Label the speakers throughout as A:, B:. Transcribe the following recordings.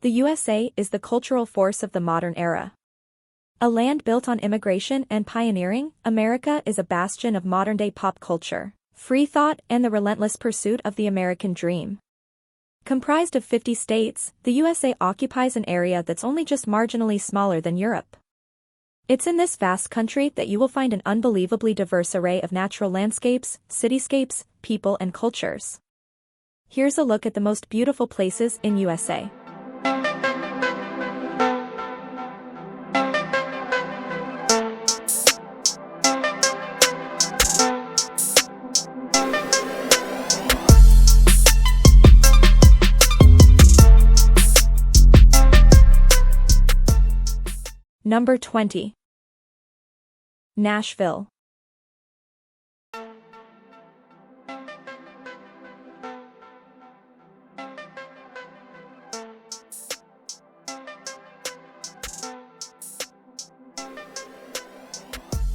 A: The USA is the cultural force of the modern era. A land built on immigration and pioneering, America is a bastion of modern-day pop culture, free thought, and the relentless pursuit of the American dream. Comprised of 50 states, the USA occupies an area that's only just marginally smaller than Europe. It's in this vast country that you will find an unbelievably diverse array of natural landscapes, cityscapes, people, and cultures. Here's a look at the most beautiful places in USA. Number 20. Nashville.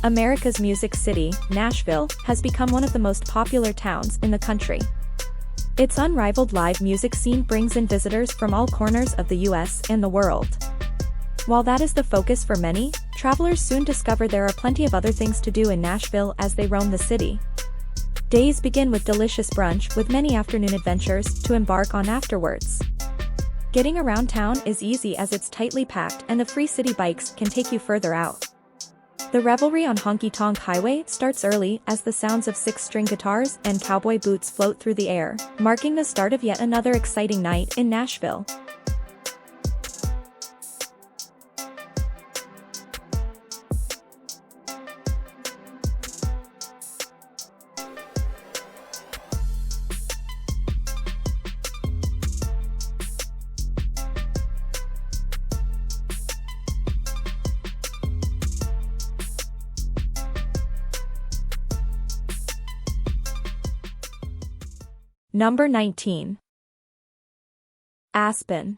A: America's music city, Nashville, has become one of the most popular towns in the country. Its unrivaled live music scene brings in visitors from all corners of the US and the world. While that is the focus for many, travelers soon discover there are plenty of other things to do in Nashville as they roam the city. Days begin with delicious brunch, with many afternoon adventures to embark on afterwards. Getting around town is easy as it's tightly packed and the free city bikes can take you further out. The revelry on Honky Tonk Highway starts early as the sounds of six-string guitars and cowboy boots float through the air, marking the start of yet another exciting night in Nashville. Number 19. Aspen.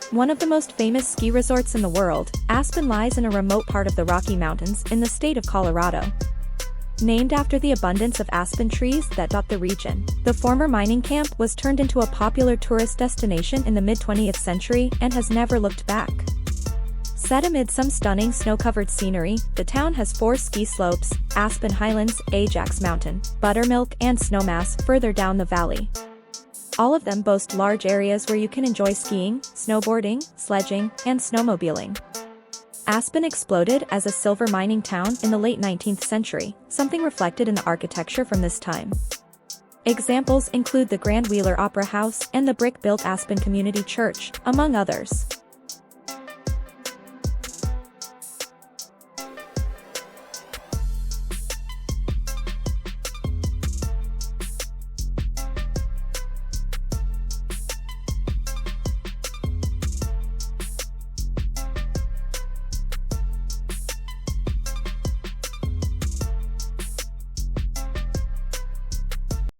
A: One of the most famous ski resorts in the world, Aspen lies in a remote part of the Rocky Mountains in the state of Colorado. Named after the abundance of aspen trees that dot the region, the former mining camp was turned into a popular tourist destination in the mid-20th century and has never looked back. Set amid some stunning snow-covered scenery, the town has 4 ski slopes: Aspen Highlands, Ajax Mountain, Buttermilk, and Snowmass further down the valley. All of them boast large areas where you can enjoy skiing, snowboarding, sledging, and snowmobiling. Aspen exploded as a silver mining town in the late 19th century, something reflected in the architecture from this time. Examples include the Grand Wheeler Opera House and the brick-built Aspen Community Church, among others.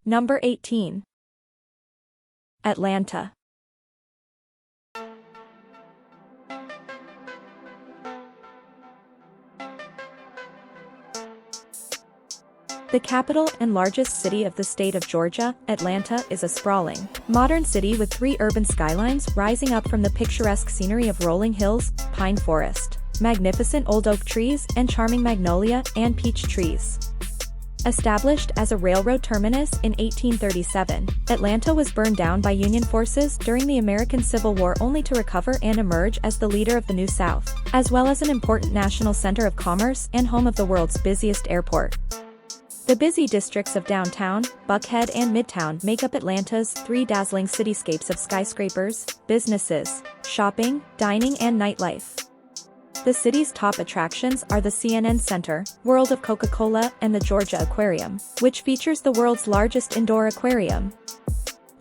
A: Number 18. Atlanta. The capital and largest city of the state of Georgia, Atlanta is a sprawling, modern city with 3 urban skylines rising up from the picturesque scenery of rolling hills, pine forest, magnificent old oak trees, and charming magnolia and peach trees. Established as a railroad terminus in 1837, Atlanta was burned down by Union forces during the American Civil War only to recover and emerge as the leader of the New South, as well as an important national center of commerce and home of the world's busiest airport. The busy districts of downtown, Buckhead, and Midtown make up Atlanta's 3 dazzling cityscapes of skyscrapers, businesses, shopping, dining, and nightlife. The city's top attractions are the CNN Center, World of Coca-Cola, and the Georgia Aquarium, which features the world's largest indoor aquarium.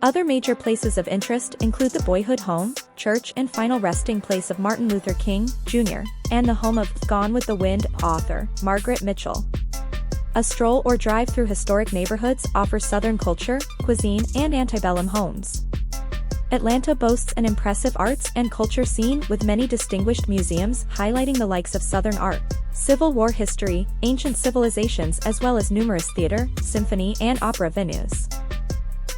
A: Other major places of interest include the boyhood home, church, and final resting place of Martin Luther King, Jr., and the home of Gone with the Wind author Margaret Mitchell. A stroll or drive through historic neighborhoods offers Southern culture, cuisine, and antebellum homes. Atlanta boasts an impressive arts and culture scene with many distinguished museums highlighting the likes of Southern art, Civil War history, ancient civilizations as well as numerous theater, symphony and opera venues.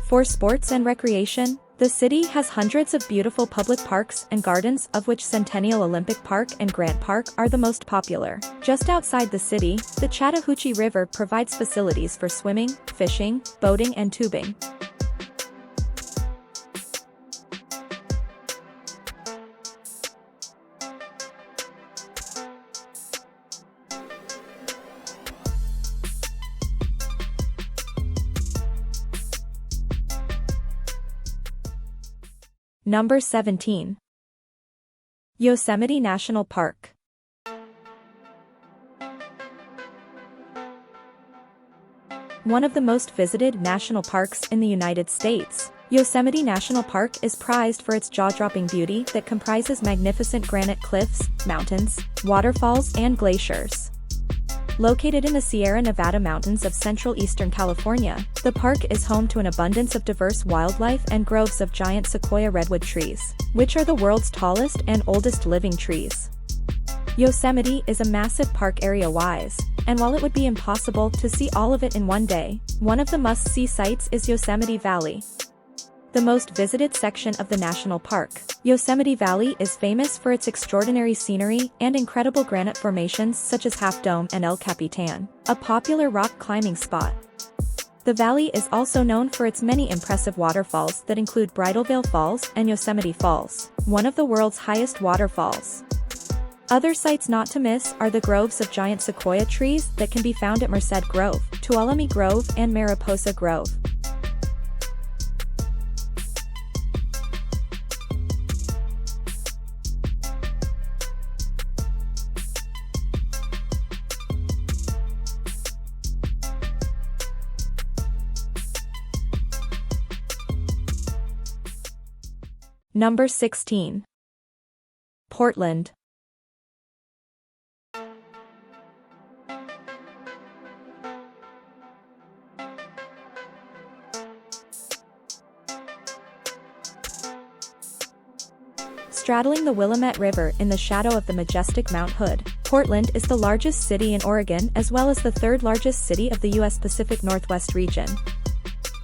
A: For sports and recreation, the city has hundreds of beautiful public parks and gardens, of which Centennial Olympic Park and Grant Park are the most popular. Just outside the city, the Chattahoochee River provides facilities for swimming, fishing, boating and tubing. Number 17. Yosemite National Park. One of the most visited national parks in the United States, Yosemite National Park is prized for its jaw-dropping beauty that comprises magnificent granite cliffs, mountains, waterfalls, and glaciers. Located in the Sierra Nevada mountains of central eastern California, the park is home to an abundance of diverse wildlife and groves of giant sequoia redwood trees, which are the world's tallest and oldest living trees. Yosemite is a massive park area-wise, and while it would be impossible to see all of it in one day, one of the must-see sites is Yosemite Valley, the most visited section of the national park. Yosemite Valley is famous for its extraordinary scenery and incredible granite formations such as Half Dome and El Capitan, a popular rock climbing spot. The valley is also known for its many impressive waterfalls that include Bridalveil Falls and Yosemite Falls, one of the world's highest waterfalls. Other sites not to miss are the groves of giant sequoia trees that can be found at Merced Grove, Tuolumne Grove and Mariposa Grove. Number 16. Portland. Straddling the Willamette River in the shadow of the majestic Mount Hood, Portland is the largest city in Oregon as well as the third largest city of the U.S. Pacific Northwest region.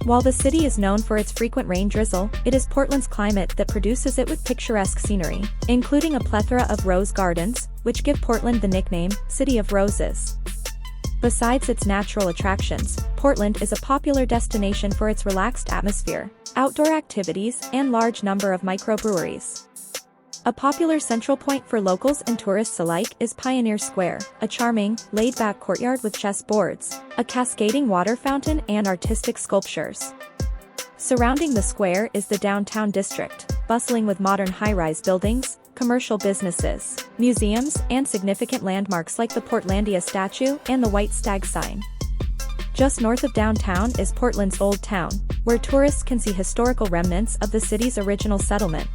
A: While the city is known for its frequent rain drizzle, it is Portland's climate that produces it with picturesque scenery, including a plethora of rose gardens, which give Portland the nickname, City of Roses. Besides its natural attractions, Portland is a popular destination for its relaxed atmosphere, outdoor activities, and large number of microbreweries. A popular central point for locals and tourists alike is Pioneer Square, a charming, laid-back courtyard with chess boards, a cascading water fountain and artistic sculptures. Surrounding the square is the downtown district, bustling with modern high-rise buildings, commercial businesses, museums, and significant landmarks like the Portlandia statue and the White Stag sign. Just north of downtown is Portland's Old Town, where tourists can see historical remnants of the city's original settlement.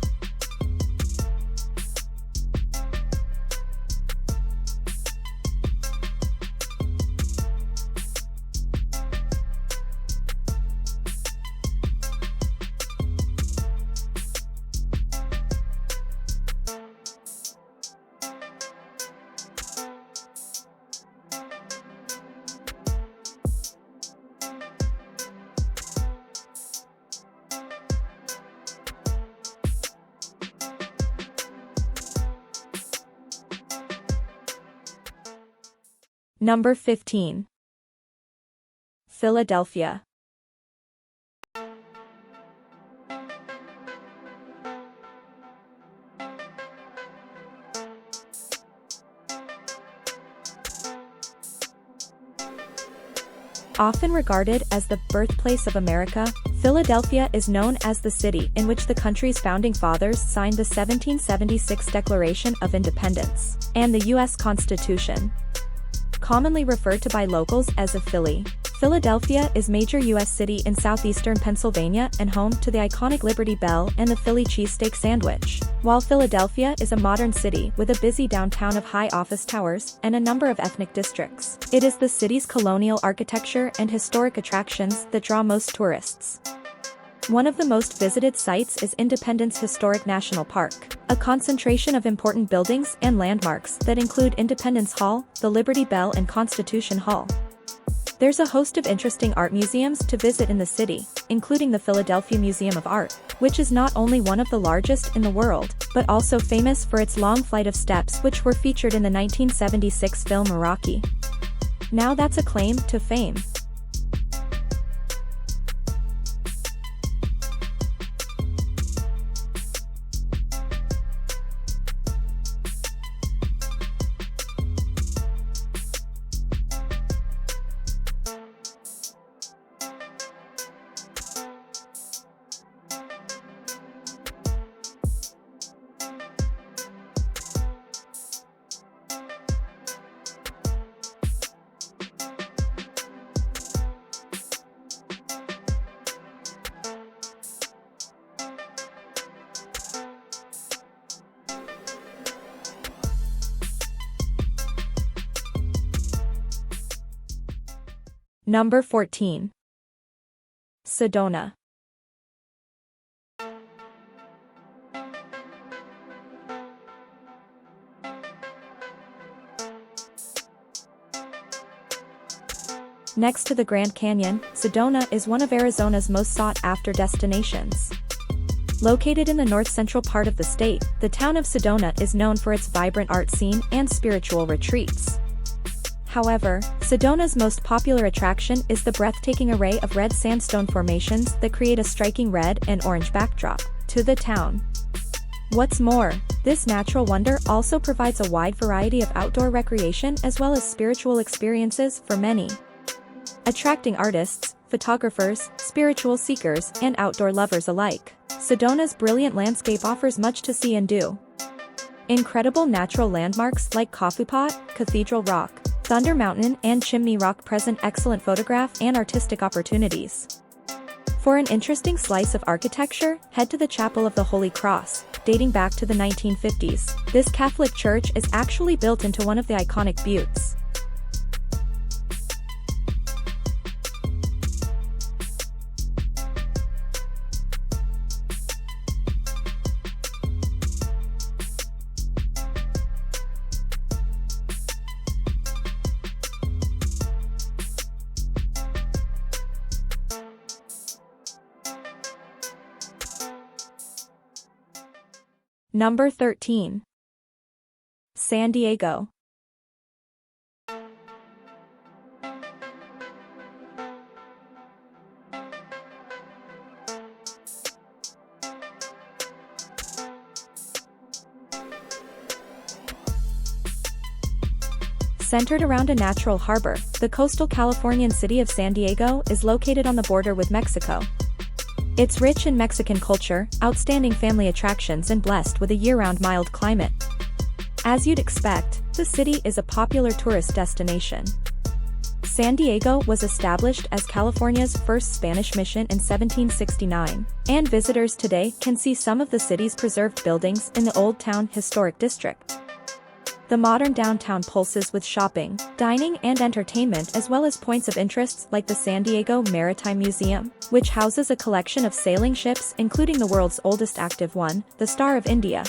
A: Number 15. Philadelphia. Often regarded as the birthplace of America, Philadelphia is known as the city in which the country's founding fathers signed the 1776 Declaration of Independence and the U.S. Constitution. Commonly referred to by locals as a Philly, Philadelphia is a major U.S. city in southeastern Pennsylvania and home to the iconic Liberty Bell and the Philly cheesesteak sandwich. While Philadelphia is a modern city with a busy downtown of high office towers and a number of ethnic districts, it is the city's colonial architecture and historic attractions that draw most tourists. One of the most visited sites is Independence Historic National Park, a concentration of important buildings and landmarks that include Independence Hall, the Liberty Bell and Constitution Hall. There's a host of interesting art museums to visit in the city, including the Philadelphia Museum of Art, which is not only one of the largest in the world, but also famous for its long flight of steps which were featured in the 1976 film Rocky. Now that's a claim to fame. Number 14. Sedona. Next to the Grand Canyon, Sedona is one of Arizona's most sought-after destinations. Located in the north-central part of the state, the town of Sedona is known for its vibrant art scene and spiritual retreats. However, Sedona's most popular attraction is the breathtaking array of red sandstone formations that create a striking red and orange backdrop to the town. What's more, this natural wonder also provides a wide variety of outdoor recreation as well as spiritual experiences for many, attracting artists, photographers, spiritual seekers, and outdoor lovers alike. Sedona's brilliant landscape offers much to see and do. Incredible natural landmarks like Coffee Pot, Cathedral Rock, Thunder Mountain and Chimney Rock present excellent photograph and artistic opportunities. For an interesting slice of architecture, head to the Chapel of the Holy Cross, dating back to the 1950s. This Catholic church is actually built into one of the iconic buttes. Number 13. San Diego. Centered around a natural harbor, the coastal Californian city of San Diego is located on the border with Mexico. It's rich in Mexican culture, outstanding family attractions and blessed with a year-round mild climate. As you'd expect, the city is a popular tourist destination. San Diego was established as California's first Spanish mission in 1769, and visitors today can see some of the city's preserved buildings in the Old Town Historic District. The modern downtown pulses with shopping, dining and entertainment as well as points of interest like the San Diego Maritime Museum, which houses a collection of sailing ships including the world's oldest active one, the Star of India.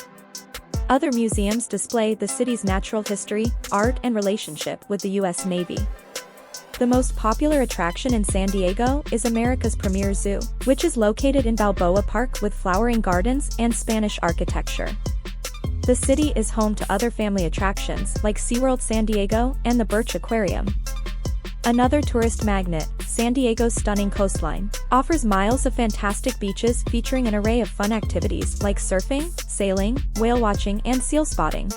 A: Other museums display the city's natural history, art and relationship with the U.S. Navy. The most popular attraction in San Diego is America's premier zoo, which is located in Balboa Park with flowering gardens and Spanish architecture. The city is home to other family attractions like SeaWorld San Diego and the Birch Aquarium. Another tourist magnet, San Diego's stunning coastline, offers miles of fantastic beaches featuring an array of fun activities like surfing, sailing, whale watching and seal spotting.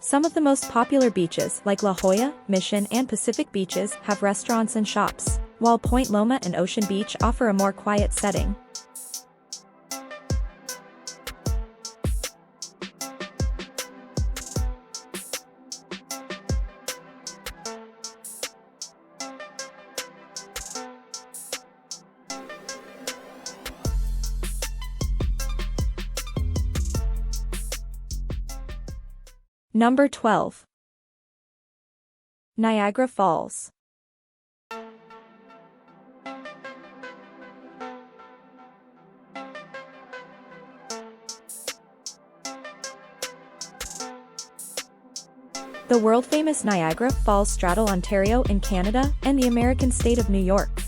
A: Some of the most popular beaches like La Jolla, Mission and Pacific Beaches have restaurants and shops, while Point Loma and Ocean Beach offer a more quiet setting. Number 12. Niagara Falls. The world-famous Niagara Falls straddle Ontario in Canada and the American state of New York.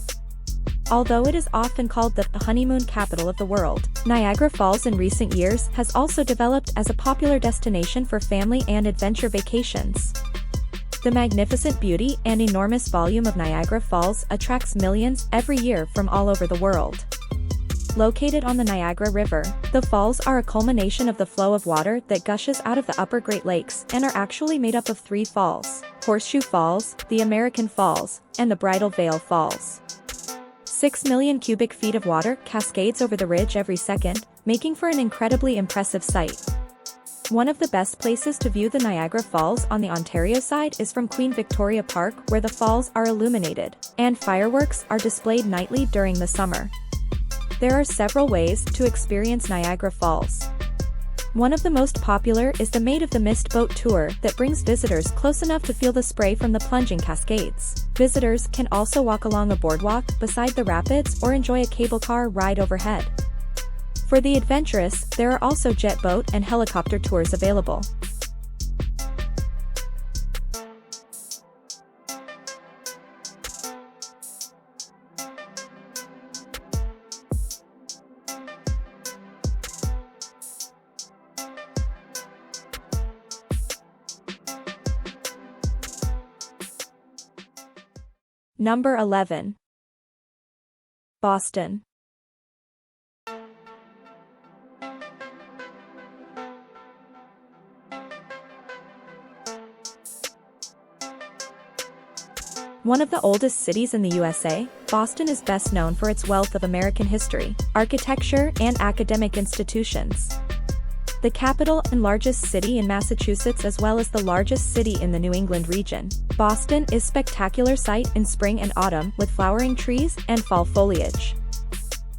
A: Although it is often called the honeymoon capital of the world, Niagara Falls in recent years has also developed as a popular destination for family and adventure vacations. The magnificent beauty and enormous volume of Niagara Falls attracts millions every year from all over the world. Located on the Niagara River, the falls are a culmination of the flow of water that gushes out of the upper Great Lakes and are actually made up of three falls: Horseshoe Falls, the American Falls, and the Bridal Veil Falls. 6 million cubic feet of water cascades over the ridge every second, making for an incredibly impressive sight. One of the best places to view the Niagara Falls on the Ontario side is from Queen Victoria Park, where the falls are illuminated, and fireworks are displayed nightly during the summer. There are several ways to experience Niagara Falls. One of the most popular is the Maid of the Mist boat tour that brings visitors close enough to feel the spray from the plunging cascades. Visitors can also walk along a boardwalk beside the rapids or enjoy a cable car ride overhead. For the adventurous, there are also jet boat and helicopter tours available. Number 11. Boston. One of the oldest cities in the USA, Boston is best known for its wealth of American history, architecture, and academic institutions. The capital and largest city in Massachusetts, as well as the largest city in the New England region, Boston is a spectacular sight in spring and autumn with flowering trees and fall foliage.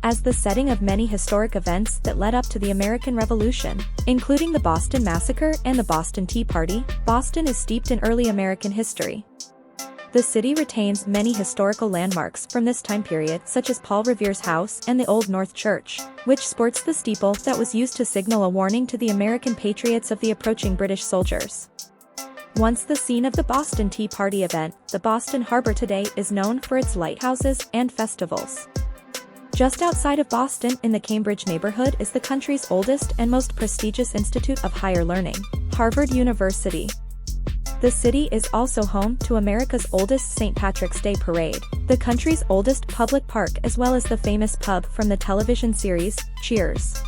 A: As the setting of many historic events that led up to the American Revolution, including the Boston Massacre and the Boston Tea Party, Boston is steeped in early American history. The city retains many historical landmarks from this time period, such as Paul Revere's house and the Old North Church, which sports the steeple that was used to signal a warning to the American patriots of the approaching British soldiers. Once the scene of the Boston Tea Party event, the Boston Harbor today is known for its lighthouses and festivals. Just outside of Boston, in the Cambridge neighborhood, is the country's oldest and most prestigious institute of higher learning, Harvard University. The city is also home to America's oldest St. Patrick's Day Parade, the country's oldest public park, as well as the famous pub from the television series, Cheers.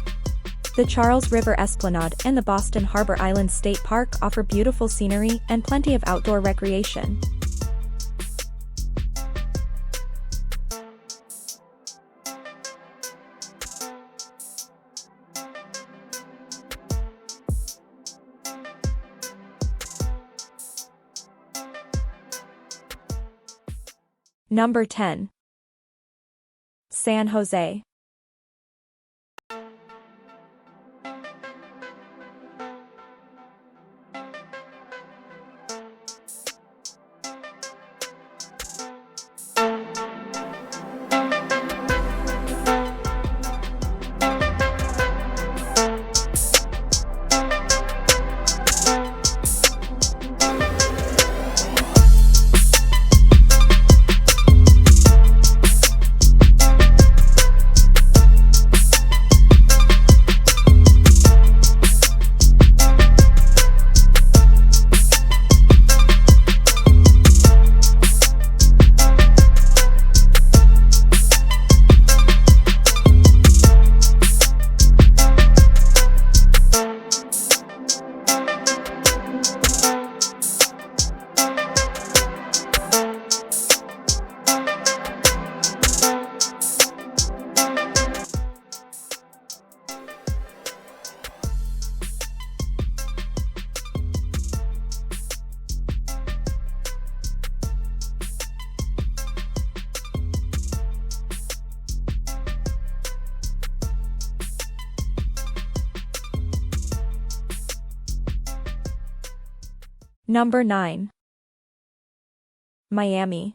A: The Charles River Esplanade and the Boston Harbor Island State Park offer beautiful scenery and plenty of outdoor recreation. Number 10. San Jose. Number 9. Miami.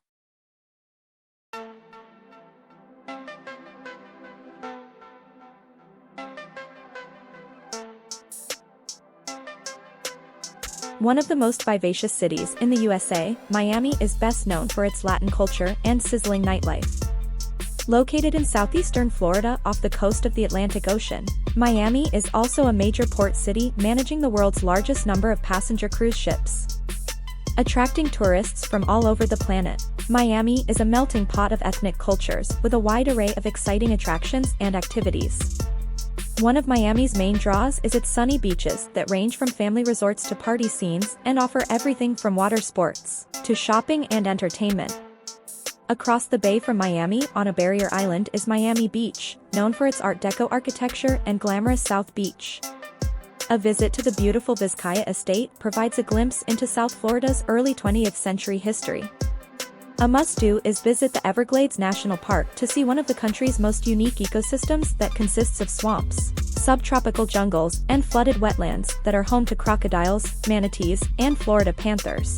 A: One of the most vivacious cities in the USA, Miami is best known for its Latin culture and sizzling nightlife. Located in southeastern Florida off the coast of the Atlantic Ocean, Miami is also a major port city managing the world's largest number of passenger cruise ships. Attracting tourists from all over the planet, Miami is a melting pot of ethnic cultures with a wide array of exciting attractions and activities. One of Miami's main draws is its sunny beaches that range from family resorts to party scenes and offer everything from water sports to shopping and entertainment. Across the bay from Miami on a barrier island is Miami Beach, known for its Art Deco architecture and glamorous South Beach. A visit to the beautiful Vizcaya Estate provides a glimpse into South Florida's early 20th century history. A must-do is visit the Everglades National Park to see one of the country's most unique ecosystems that consists of swamps, subtropical jungles, and flooded wetlands that are home to crocodiles, manatees, and Florida panthers.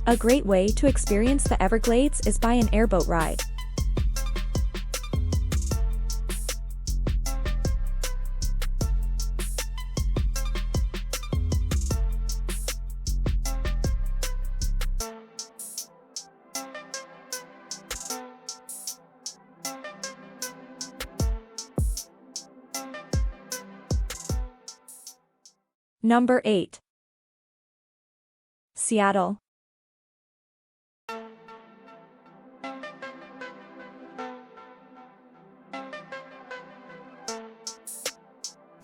A: A great way to experience the Everglades is by an airboat ride. Number 8. Seattle.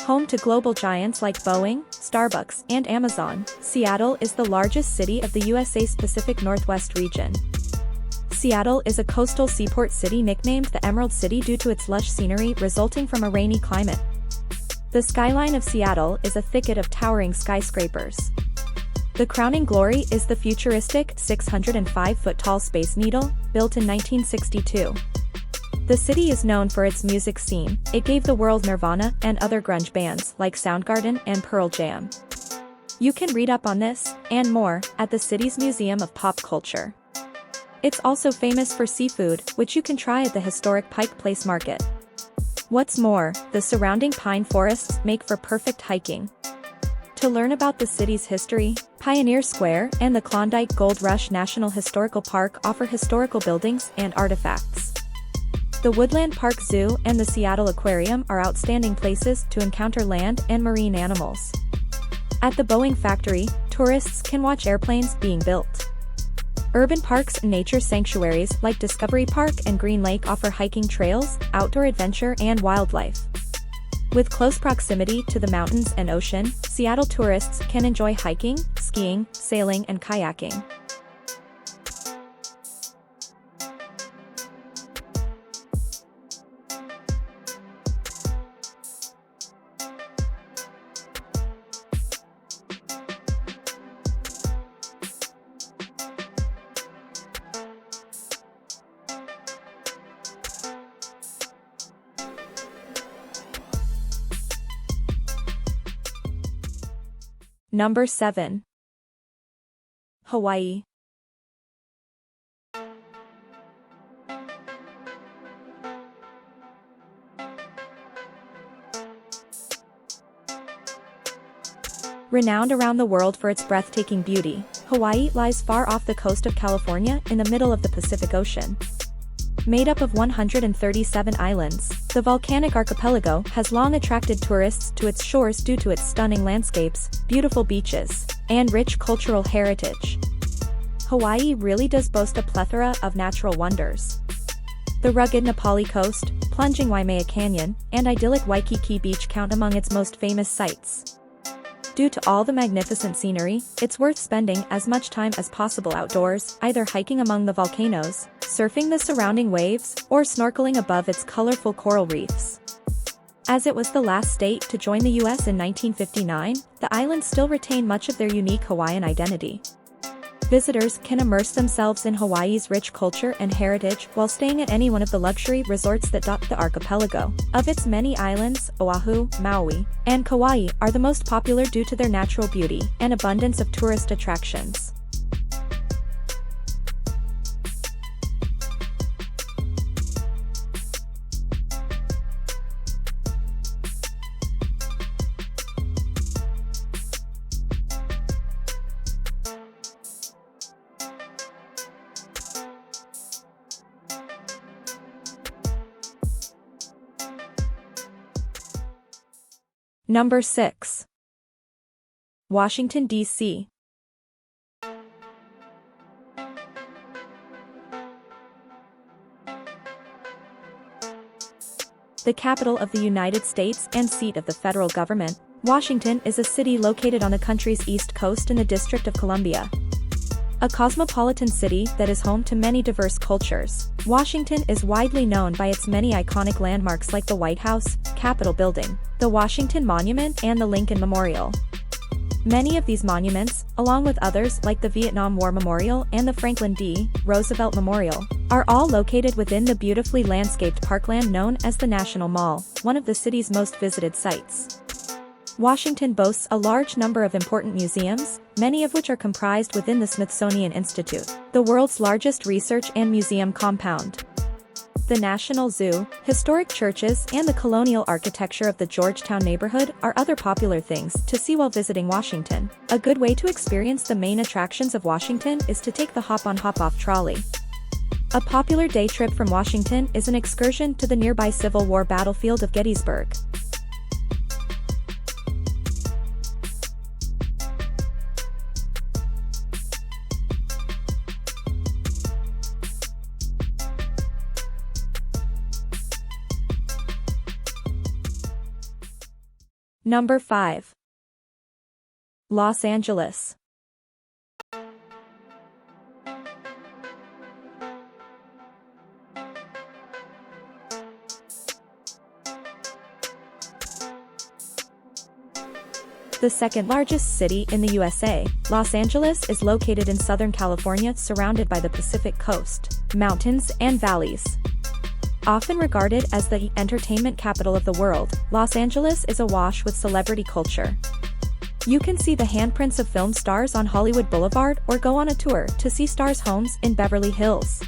A: Home to global giants like Boeing, Starbucks, and Amazon, Seattle is the largest city of the USA's Pacific Northwest region. Seattle is a coastal seaport city nicknamed the Emerald City due to its lush scenery resulting from a rainy climate. The skyline of Seattle is a thicket of towering skyscrapers. The crowning glory is the futuristic 605-foot-tall Space Needle, built in 1962. The city is known for its music scene. It gave the world Nirvana and other grunge bands like Soundgarden and Pearl Jam. You can read up on this, and more, at the city's Museum of Pop Culture. It's also famous for seafood, which you can try at the historic Pike Place Market. What's more, the surrounding pine forests make for perfect hiking. To learn about the city's history, Pioneer Square and the Klondike Gold Rush National Historical Park offer historical buildings and artifacts. The Woodland Park Zoo and the Seattle Aquarium are outstanding places to encounter land and marine animals. At the Boeing factory, tourists can watch airplanes being built. Urban parks and nature sanctuaries like Discovery Park and Green Lake offer hiking trails, outdoor adventure, and wildlife. With close proximity to the mountains and ocean, Seattle tourists can enjoy hiking, skiing, sailing, and kayaking. Number 7. Hawaii. Renowned around the world for its breathtaking beauty, Hawaii lies far off the coast of California in the middle of the Pacific Ocean. Made up of 137 islands, the volcanic archipelago has long attracted tourists to its shores due to its stunning landscapes, beautiful beaches, and rich cultural heritage. Hawaii really does boast a plethora of natural wonders. The rugged Nepali coast, plunging Waimea Canyon, and idyllic Waikiki Beach count among its most famous sights. Due to all the magnificent scenery, it's worth spending as much time as possible outdoors, either hiking among the volcanoes, surfing the surrounding waves, or snorkeling above its colorful coral reefs. As it was the last state to join the US in 1959, the islands still retain much of their unique Hawaiian identity. Visitors can immerse themselves in Hawaii's rich culture and heritage while staying at any one of the luxury resorts that dot the archipelago. Of its many islands, Oahu, Maui, and Kauai are the most popular due to their natural beauty and abundance of tourist attractions. Number 6. Washington, D.C. The capital of the United States and seat of the federal government, Washington is a city located on the country's east coast in the District of Columbia. A cosmopolitan city that is home to many diverse cultures, Washington is widely known by its many iconic landmarks like the White House, Capitol Building, the Washington Monument and the Lincoln Memorial. Many of these monuments, along with others like the Vietnam War Memorial and the Franklin D. Roosevelt Memorial, are all located within the beautifully landscaped parkland known as the National Mall, one of the city's most visited sites. Washington boasts a large number of important museums, many of which are comprised within the Smithsonian Institute, the world's largest research and museum compound. The National Zoo, historic churches and the colonial architecture of the Georgetown neighborhood are other popular things to see while visiting Washington. A good way to experience the main attractions of Washington is to take the hop-on hop-off trolley. A popular day trip from Washington is an excursion to the nearby Civil War battlefield of Gettysburg. Number 5. Los Angeles. The second largest city in the USA, Los Angeles is located in Southern California surrounded by the Pacific coast, mountains and valleys. Often regarded as the entertainment capital of the world, Los Angeles is awash with celebrity culture. You can see the handprints of film stars on Hollywood Boulevard or go on a tour to see stars' homes in Beverly Hills.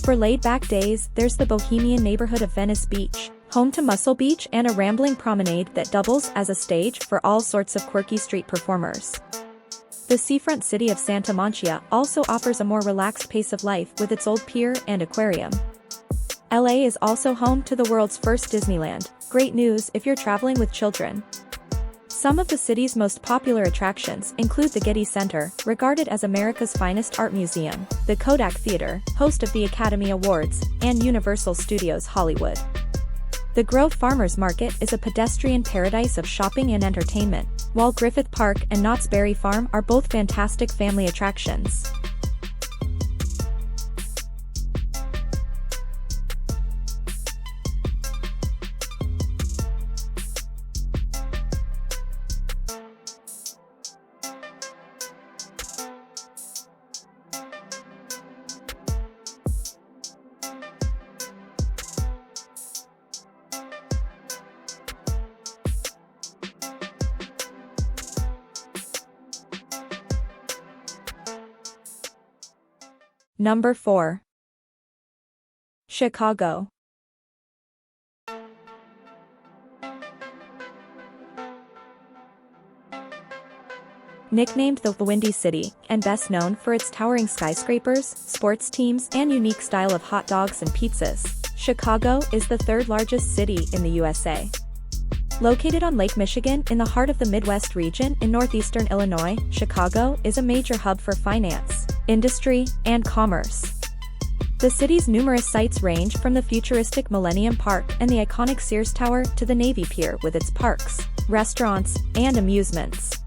A: For laid-back days, there's the bohemian neighborhood of Venice Beach, home to Muscle Beach and a rambling promenade that doubles as a stage for all sorts of quirky street performers. The seafront city of Santa Monica also offers a more relaxed pace of life with its old pier and aquarium. LA is also home to the world's first Disneyland, great news if you're traveling with children. Some of the city's most popular attractions include the Getty Center, regarded as America's finest art museum, the Kodak Theater, host of the Academy Awards, and Universal Studios Hollywood. The Grove Farmers Market is a pedestrian paradise of shopping and entertainment, while Griffith Park and Knott's Berry Farm are both fantastic family attractions. Number 4. Chicago. Nicknamed the Windy City, and best known for its towering skyscrapers, sports teams, and unique style of hot dogs and pizzas, Chicago is the third largest city in the USA. Located on Lake Michigan in the heart of the Midwest region in northeastern Illinois, Chicago is a major hub for finance, industry, and commerce. The city's numerous sites range from the futuristic Millennium Park and the iconic Sears Tower to the Navy Pier with its parks, restaurants, and amusements.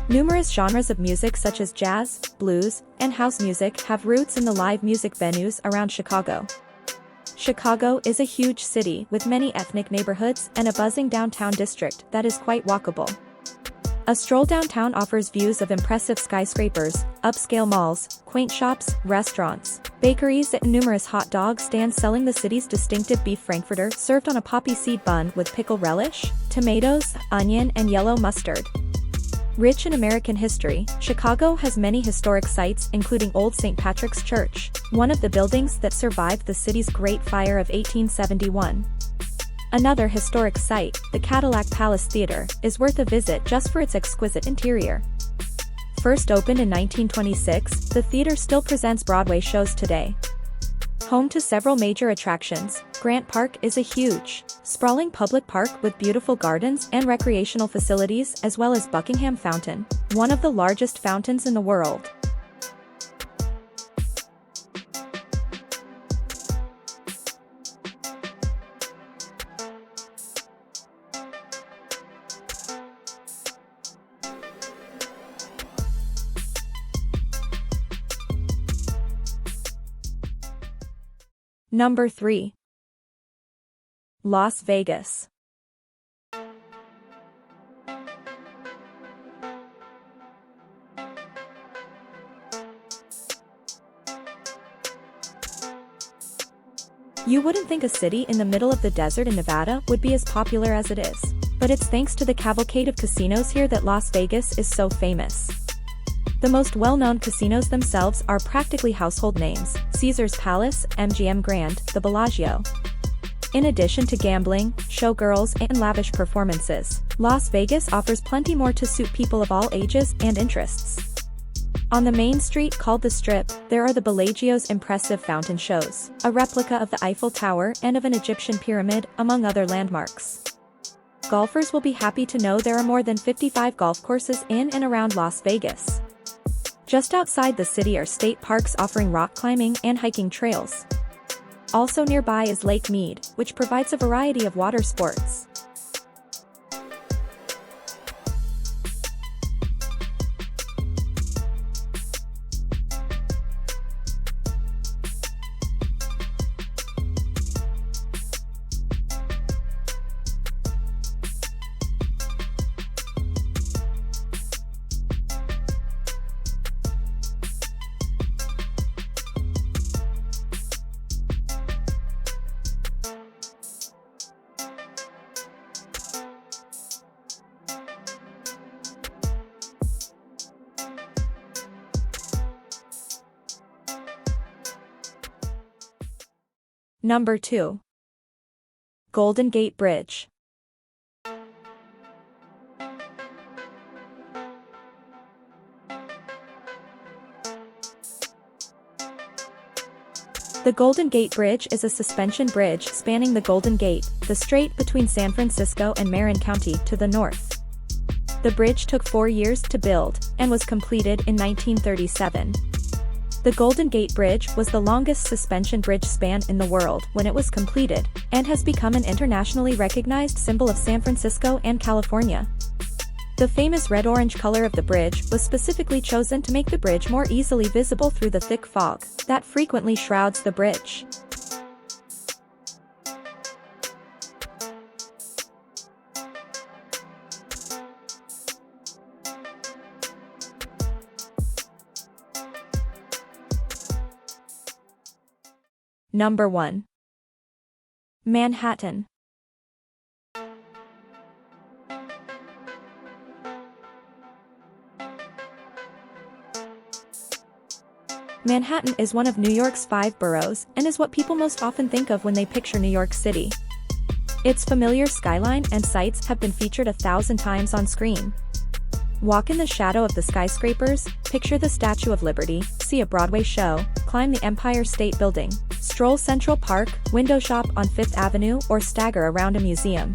A: Numerous genres of music such as jazz, blues, and house music have roots in the live music venues around Chicago. Chicago is a huge city with many ethnic neighborhoods and a buzzing downtown district that is quite walkable. A stroll downtown offers views of impressive skyscrapers, upscale malls, quaint shops, restaurants, bakeries, and numerous hot dog stands selling the city's distinctive beef frankfurter served on a poppy seed bun with pickle relish, tomatoes, onion, and yellow mustard. Rich in American history, Chicago has many historic sites including Old St. Patrick's Church, one of the buildings that survived the city's Great Fire of 1871. Another historic site, the Cadillac Palace Theater, is worth a visit just for its exquisite interior. First opened in 1926, the theater still presents Broadway shows today. Home to several major attractions, Grant Park is a huge, sprawling public park with beautiful gardens and recreational facilities as well as Buckingham Fountain, one of the largest fountains in the world. Number 3. Las Vegas. You wouldn't think a city in the middle of the desert in Nevada would be as popular as it is, but it's thanks to the cavalcade of casinos here that Las Vegas is so famous. The most well-known casinos themselves are practically household names: Caesars Palace, MGM Grand, the Bellagio. In addition to gambling, showgirls, and lavish performances, Las Vegas offers plenty more to suit people of all ages and interests. On the main street called the Strip, there are the Bellagio's impressive fountain shows, a replica of the Eiffel Tower and of an Egyptian pyramid, among other landmarks. Golfers will be happy to know there are more than 55 golf courses in and around Las Vegas. Just outside the city are state parks offering rock climbing and hiking trails. Also nearby is Lake Mead, which provides a variety of water sports. Number 2. Golden Gate Bridge. The Golden Gate Bridge is a suspension bridge spanning the Golden Gate, the strait between San Francisco and Marin County, to the north. The bridge took 4 years to build, and was completed in 1937. The Golden Gate Bridge was the longest suspension bridge span in the world when it was completed, and has become an internationally recognized symbol of San Francisco and California. The famous red-orange color of the bridge was specifically chosen to make the bridge more easily visible through the thick fog that frequently shrouds the bridge. Number 1. Manhattan. Manhattan is one of New York's 5 boroughs and is what people most often think of when they picture New York City. Its familiar skyline and sights have been featured 1,000 times on screen. Walk in the shadow of the skyscrapers, picture the Statue of Liberty, see a Broadway show, climb the Empire State Building, stroll Central Park, window shop on Fifth Avenue, or stagger around a museum.